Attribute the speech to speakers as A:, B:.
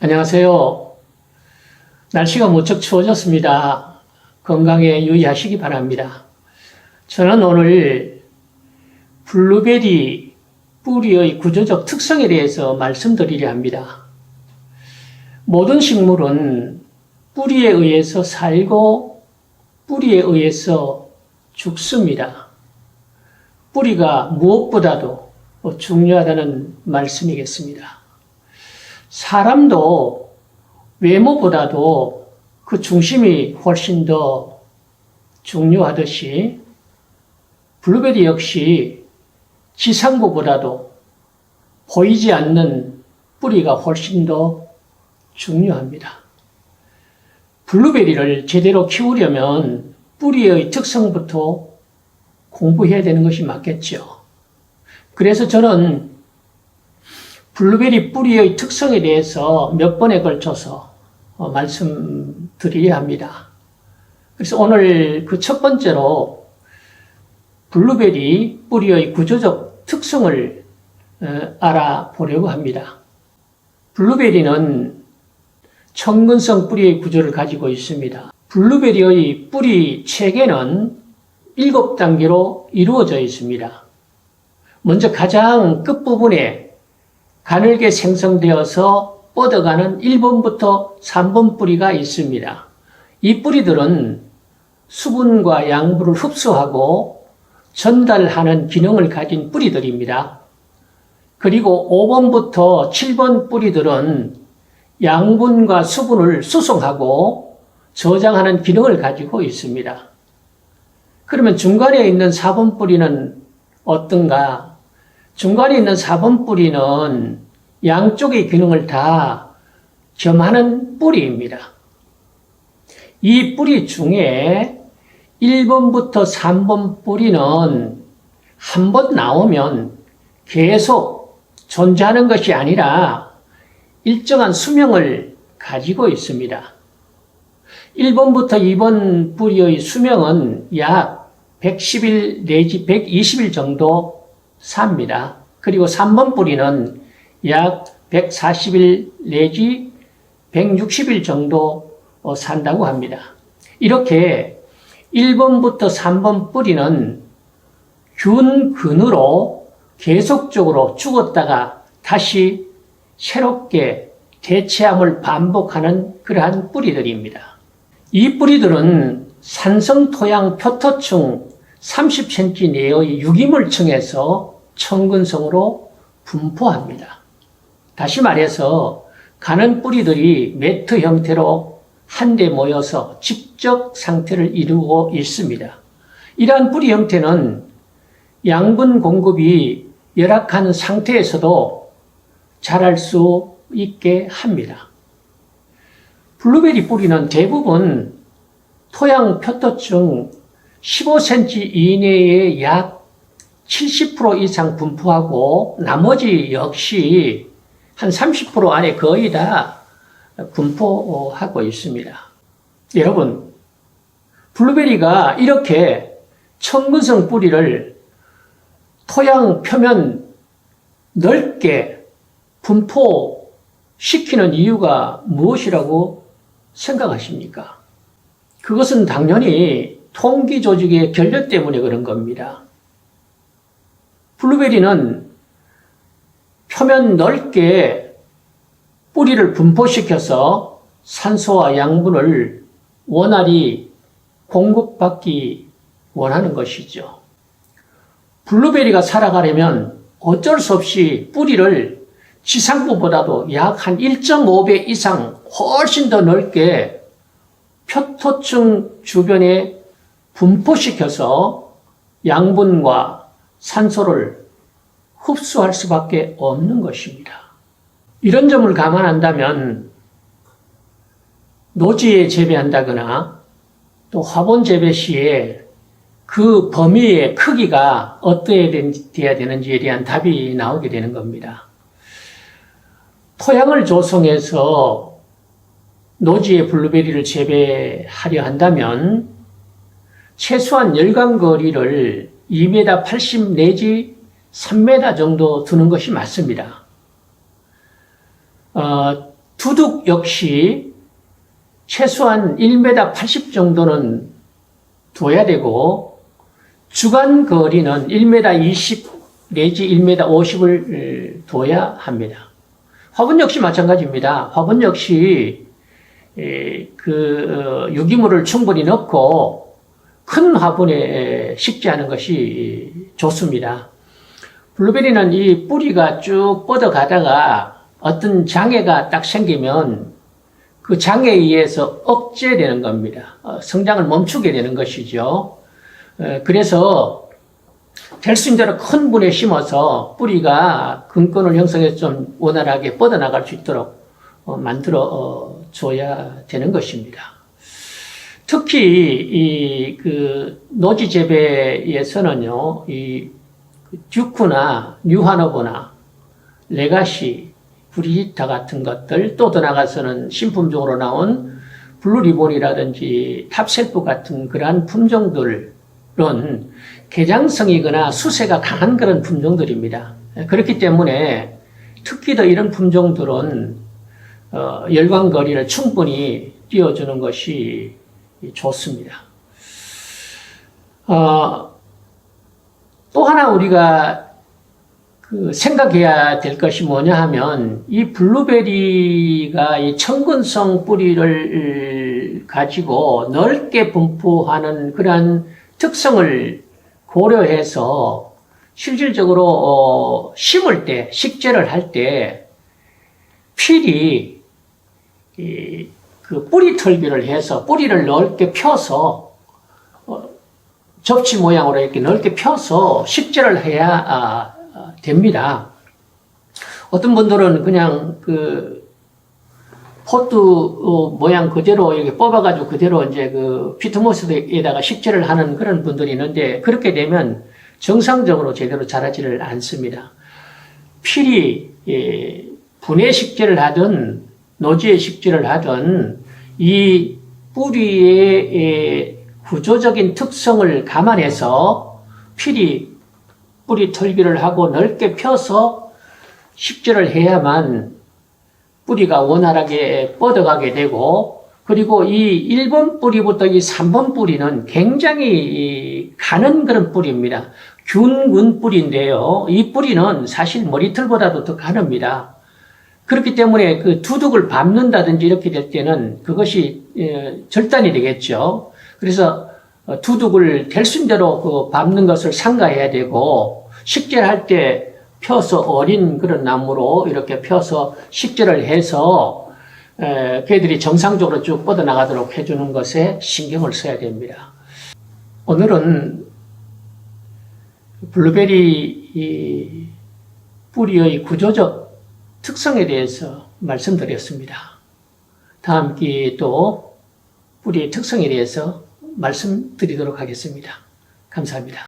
A: 안녕하세요. 날씨가 무척 추워졌습니다. 건강에 유의하시기 바랍니다. 저는 오늘 블루베리 뿌리의 구조적 특성에 대해서 말씀드리려 합니다. 모든 식물은 뿌리에 의해서 살고 뿌리에 의해서 죽습니다. 뿌리가 무엇보다도 중요하다는 말씀이겠습니다. 사람도 외모보다도 그 중심이 훨씬 더 중요하듯이 블루베리 역시 지상부보다도 보이지 않는 뿌리가 훨씬 더 중요합니다. 블루베리를 제대로 키우려면 뿌리의 특성부터 공부해야 되는 것이 맞겠죠. 그래서 저는 블루베리 뿌리의 특성에 대해서 몇 번에 걸쳐서 말씀드려야 합니다. 그래서 오늘 그 첫 번째로 블루베리 뿌리의 구조적 특성을 알아보려고 합니다. 블루베리는 천근성 뿌리의 구조를 가지고 있습니다. 블루베리의 뿌리 체계는 7단계로 이루어져 있습니다. 먼저 가장 끝부분에 가늘게 생성되어서 뻗어가는 1번부터 3번 뿌리가 있습니다. 이 뿌리들은 수분과 양분을 흡수하고 전달하는 기능을 가진 뿌리들입니다. 그리고 5번부터 7번 뿌리들은 양분과 수분을 수송하고 저장하는 기능을 가지고 있습니다. 그러면 중간에 있는 4번 뿌리는 어떤가? 중간에 있는 4번 뿌리는 양쪽의 기능을 다 겸하는 뿌리입니다. 이 뿌리 중에 1번부터 3번 뿌리는 한 번 나오면 계속 존재하는 것이 아니라 일정한 수명을 가지고 있습니다. 1번부터 2번 뿌리의 수명은 약 110일 내지 120일 정도 삽니다. 그리고 3번 뿌리는 약 140일 내지 160일 정도 산다고 합니다. 이렇게 1번부터 3번 뿌리는 균근으로 계속적으로 죽었다가 다시 새롭게 대체함을 반복하는 그러한 뿌리들입니다. 이 뿌리들은 산성토양 표토층 30cm 내의 유기물층에서 천근성으로 분포합니다. 다시 말해서 가는 뿌리들이 매트 형태로 한데 모여서 직접 상태를 이루고 있습니다. 이러한 뿌리 형태는 양분 공급이 열악한 상태에서도 자랄 수 있게 합니다. 블루베리 뿌리는 대부분 토양 표토층 15cm 이내에 약 70% 이상 분포하고 나머지 역시 한 30% 안에 거의 다 분포하고 있습니다. 여러분, 블루베리가 이렇게 천근성 뿌리를 토양 표면 넓게 분포시키는 이유가 무엇이라고 생각하십니까? 그것은 당연히 통기 조직의 결핍 때문에 그런 겁니다. 블루베리는 표면 넓게 뿌리를 분포시켜서 산소와 양분을 원활히 공급받기 원하는 것이죠. 블루베리가 살아가려면 어쩔 수 없이 뿌리를 지상부보다도 약 한 1.5배 이상 훨씬 더 넓게 표토층 주변에 분포시켜서 양분과 산소를 흡수할 수밖에 없는 것입니다. 이런 점을 감안한다면 노지에 재배한다거나 또 화분 재배 시에 그 범위의 크기가 어떠해야 되는지에 대한 답이 나오게 되는 겁니다. 토양을 조성해서 노지에 블루베리를 재배하려 한다면 최소한 열감거리를 2m 80 내지 3m 정도 두는 것이 맞습니다. 두둑 역시 최소한 1m 80 정도는 둬야 되고 주간 거리는 1m 20 내지 1m 50을 둬야 합니다. 화분 역시 마찬가지입니다. 화분 역시 유기물을 충분히 넣고 큰 화분에 식재하는 것이 좋습니다. 블루베리는 이 뿌리가 쭉 뻗어가다가 어떤 장애가 딱 생기면 그 장애에 의해서 억제되는 겁니다. 성장을 멈추게 되는 것이죠. 그래서 될 수 있는 대로 큰 분에 심어서 뿌리가 근권을 형성해서 좀 원활하게 뻗어나갈 수 있도록 만들어 줘야 되는 것입니다. 특히 노지 재배에서는요, 이 듀크나 뉴하노버나 레가시, 브리지타 같은 것들, 또 더 나가서는 신품종으로 나온 블루리본이라든지 탑셀프 같은 그러한 품종들은 개장성이거나 수세가 강한 그런 품종들입니다. 그렇기 때문에 특히 더 이런 품종들은 열광거리를 충분히 띄워주는 것이 좋습니다. 또 하나 우리가 생각해야 될 것이 뭐냐 하면 이 블루베리가 이 청근성 뿌리를 가지고 넓게 분포하는 그러한 특성을 고려해서 실질적으로 심을 때, 식재를 할 때 필히 그 뿌리 털기를 해서 뿌리를 넓게 펴서 접시 모양으로 이렇게 넓게 펴서 식재를 해야 됩니다. 어떤 분들은 그냥 포트 모양 그대로 이렇게 뽑아가지고 그대로 이제 피트모스에다가 식재를 하는 그런 분들이 있는데 그렇게 되면 정상적으로 제대로 자라지를 않습니다. 필히 분해 식재를 하든 노지에 식재를 하든 이 뿌리의 구조적인 특성을 감안해서 필히 뿌리 털기를 하고 넓게 펴서 식재를 해야만 뿌리가 원활하게 뻗어가게 되고, 그리고 이 1번 뿌리부터 이 3번 뿌리는 굉장히 가는 그런 뿌리입니다. 균근 뿌리인데요. 이 뿌리는 사실 머리털보다도 더 가릅니다. 그렇기 때문에 그 두둑을 밟는다든지 이렇게 될 때는 그것이 절단이 되겠죠. 그래서 두둑을 될 수 있는 대로 밟는 것을 삼가해야 되고, 식재를 할 때 펴서 어린 그런 나무로 이렇게 펴서 식재를 해서 걔들이 정상적으로 쭉 뻗어나가도록 해주는 것에 신경을 써야 됩니다. 오늘은 블루베리 뿌리의 구조적 특성에 대해서 말씀드렸습니다. 다음 기회에 또 뿌리의 특성에 대해서 말씀드리도록 하겠습니다. 감사합니다.